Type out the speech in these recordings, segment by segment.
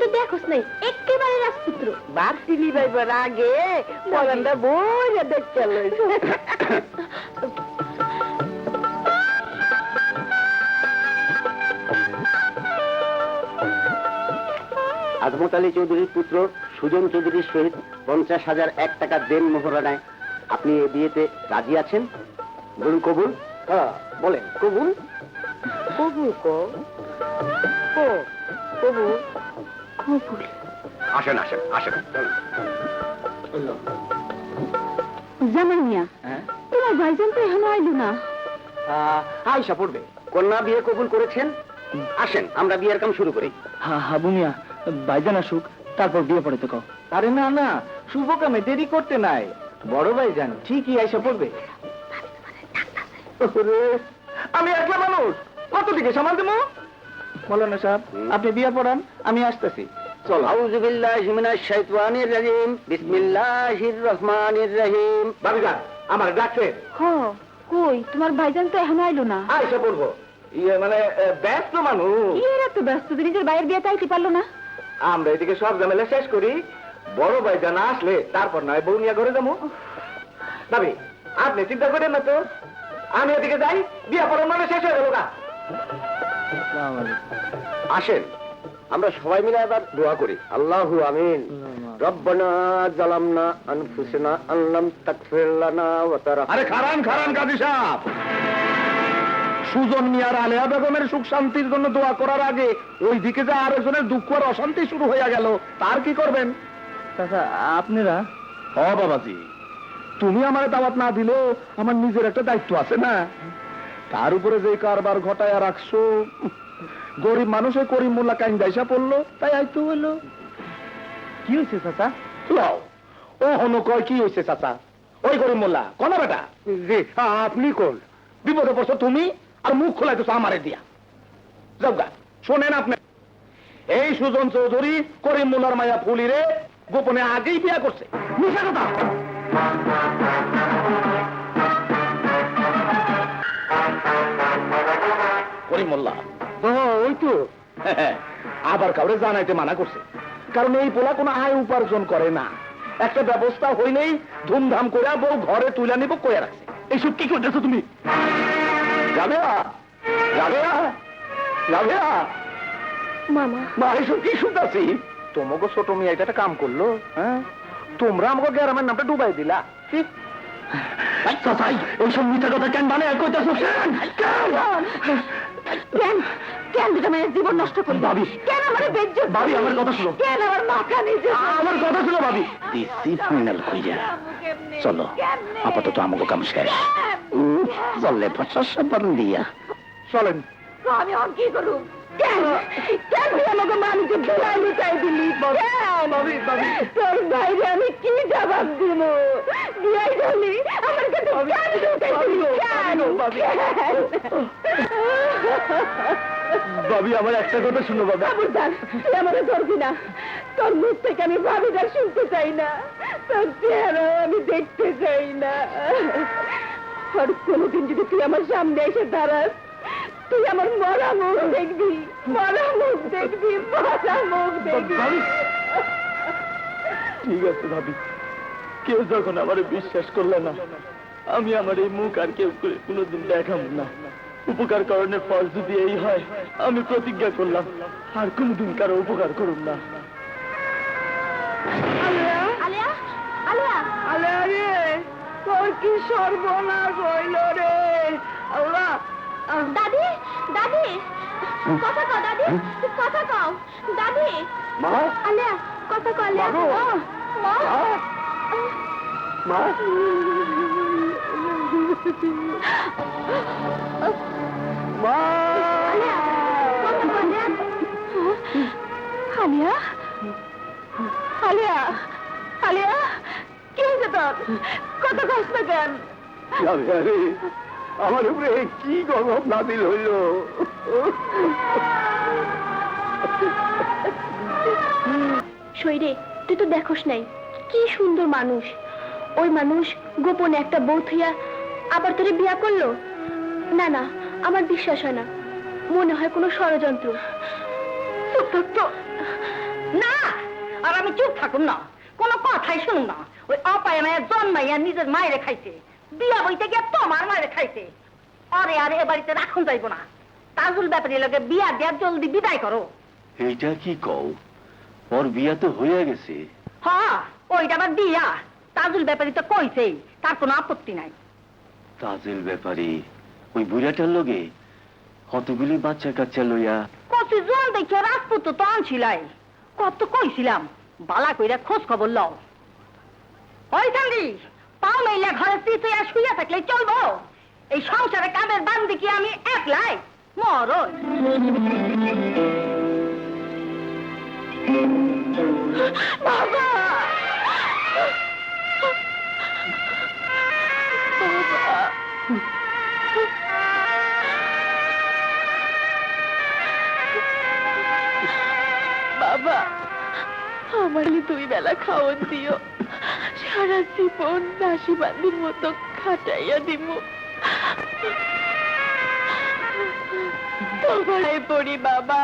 তো দেখোস নাই একেবারে রাজপুত্র। বার্সিলি ভাইবার আগে পরানটা বইয়া দেখতে লইছে। আজমত আলী চৌধুরীর পুত্র সুজন চৌধুরীর সহিত 50,001 টাকা দেন মোহরানায় আপনি এ বিয়েতে রাজি আছেন? বলুন কবুল। হ্যাঁ বলেন কবুল। কবুল কবুল কবুল। আসেন আসেন আসেন। জামাই মিয়া, তোমার ভাইজান তো এখনো আইলো না। আয়সা পড়বে। কন্যা বিয়ে কবুল করেছেন, আসেন আমরা বিয়ের কাম শুরু করি। হাবু মিয়া, ভাইজান আসুক তারপর বিয়ে পড়ে তো কও। আরে না না, শুভ কামে দেরি করতে নাই। বড় ভাইজান ঠিকই আইসা পড়বে। আমি একলা মানুষ, কত দিকে সামাল দেবো? মৌলানা সাহেব আপনি বিয়ে পড়ান, আমি আসতেছি। চলো। আউযু বিল্লাহি মিনাশ শাইতানির রাজিম, বিসমিল্লাহির রহমানির রহিম। ভাবিজান আমার ডাকছে। কই তোমার ভাইজান তো এখনো আইলো না। আইসা পড়বো। ইয়ে মানে ব্যস্ত মানুষ। এরা তো ব্যস্ত, নিজের ভাইয়ের বিয়েতে আইতে পারলো না। আমরা এদিকে সব ঝামেলা শেষ করি, বড় ভাইজান আসলে তারপর নয় বউ নিয়ে ঘরে যাবো। ভাবি আপনি চিন্তা করেন না তো, আমি এদিকে যাই, বিয়ে পড়ার মানে শেষ হয়ে গেল না। আসেন আমরা সবাই মিলে এবার দোয়া করি। আল্লাহু আমিন। রব্বানা যালামনা আনফুসানা আল্লাম তাগফির লানা ওয়া তারহামনা। আরে খারান কাজী সাহেব, সুজন মিয়ার আলেয়া বেগমের সুখ শান্তির জন্য দোয়া করার আগে ওই দিকে যে আরেকজনের দুঃখ আর অশান্তি শুরু হয়ে গেল, তার কি করবেন? চাচা আপনারা? বাবাজি, তুমি আমার দাওয়াত না দিলেও আমার নিজের একটা দায়িত্ব আছে না? তার উপরে যে কারবার ঘটায় রাখছো, গরিব মানুষে করিম মোল্লা কাইন দাইসা পড়লো, তাই আইতো হইলো। কি হয়েছে চাচা? লাও ও হনো কয় কি হয়েছে চাচা? ওই গরিব মোল্লা কোন বেটা? জি আপনি কোন? বিপদে পড়ছো তুমি আর মুখ খোলাইতেছো আমারে দিয়া। যাওগা শোনেন আপনি, এই সুজন চৌধুরী করিম মোল্লার মায়া ফুলিরে গোপনে আগেই বিয়া করছে। মিশা কথা। করিম মোল্লা ওই তো আবার কাউরে জানাইতে মানা করছে, কারণ এই পোলা কোনো আয় উপার্জন করে না। একটা ব্যবস্থা হইলেই ধুমধাম করে বউ ঘরে তুলে নিব কয়ে রাখছে। এইসব কি করতেছো তুমি? মামা মা এইসব কি শুনতেছি? তোমাকে ছোট মেয়ে এটা একটা কাম করলো, হ্যাঁ? তোমরা আমাকে গ্রামের নামটা ডুবাই দিলা। এইসব মিথ্যা কথা কেন মানে কইতাছো? কেন কেন দুটা মেয়ের জীবন নষ্ট করবি? ভাবি কেন আমার বেজ্জত? ভাবি আমার কথা শুনো। কেন আমার মাথা নিচে? আমার কথা শুনো ভাবি। দিছি ফাইনাল কইরা চলো, আপাতত আমাকে কাম শেষ। চললে 50 দিয়া চলেন। আমি আর কি করব? কেন কেন তুই আমাকে মানুষের দোলাই লুচাই দিলি? তোর বাইরে আমি কি জবাব দিব? বিয়াই করলি আমার কাছে কেন লুচাই দিলি? ভাবি আমার একটা কথা শুনো বাবা। খবরদার, তুই আমাকে ধরবি না। তোর মুখ থেকে আমি ভাবিটা শুনতে চাই না, তোর চেহারা আমি দেখতে চাই না। আর কোনোদিন যদি তুই আমার সামনে এসে দাঁড়াস, তুই আমার মরা মুখ দেখবি, মরা মুখ দেখবি, মরা মুখ দেখবি। ঠিক আছে ভাবি, কেউ যখন আমার বিশ্বাস করলে না, আমি আমার এই মুখ আর কেউ করে কোনোদিন দেখাব না। উপকার করণের ফল যদি এই হয়, আমি প্রতিজ্ঞা করলাম আর কোনোদিন কারো উপকার করুন না। তোর কি সর্বনাশ হইল রে আল্লাহ! দাদি দাদি কথা কও, দাদি কথা কও, দাদি। মা আলিয়া কথা কও, আলিয়া। মা মা মা আলিয়া কথা কও, আলিয়া। আলিয়া আলিয়া কি হয়েছে তোর? কথা কস না কেন? আমার উপরে কি গজব নাজিল হইল! শৈরে, তুই তো দেখোস নাই কি সুন্দর মানুষ। ওই মানুষ গোপনে একটা বউ থইয়া আবার তোরে বিয়া করলো? না না, আমার বিশ্বাস হয় না, মনে হয় কোনো ষড়যন্ত্র। না, আর আমি চুপ থাকুন না, কোনো কথাই শুনুন না। ওই অপায় মায়ের জন্মাইয়া নিজের মায়েরে খাইছে, বিয়া বইতে গিয়ে তোমার মায়েরে খাইছে। আরে আরে এ বাড়িতে রাখুন যাইব না। তাজুল ব্যাপারী লোকে বিয়া দিয়া জলদি বিদায় করো। এইটা কি কও? ওর বিয়া তো হয়ে গেছে। হ্যাঁ, ওইটা আবার বিয়া। তাজুল ব্যাপারী তো কইছেই, তার কোনো আপত্তি নাই। তাজেল ব্যাপারী ওই বুড়াটার লগে কতগুলি বাচ্চা কাচ্চা লইয়া কত জন দেখে রাজপুত তো আনছিলাই, কত কইছিলাম বালা কইরা খোঁজ খবর লও। ওই চান্দি, পাও মেইলা ঘরে চিতইয়া শুইয়া থাকলে চলবো? এই সংসারে কাদের বান্দি কি আমি একলাই? মরণ। বাবা, বাবা, আমার 2 বেলা খাওয়ান দিও, সারা জীবন দাসী বান্দির মতো খাটাইয়া দিব। তোমায় পড়ি বাবা,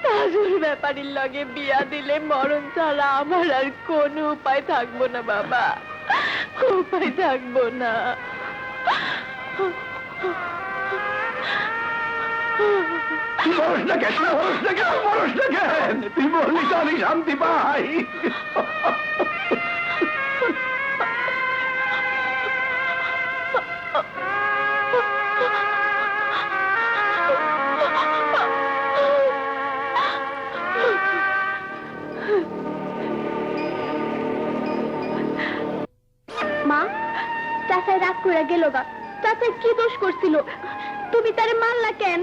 তাজুল ব্যাপারীর লগে বিয়া দিলে মরণ ছাড়া আমার আর কোনো উপায় থাকবো না বাবা, উপায় থাকবো না। মরস না কেন, মরস না কেন, মরস না কেন? তুই বললি তো আমি শান্তি পাই। মা, চাচাই রাগ করে গেল গা। চাচাই কি দোষ করছিল? তুমি তারে মারলা কেন?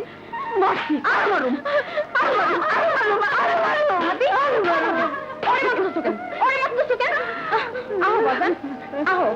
আহো বাবা, আহো।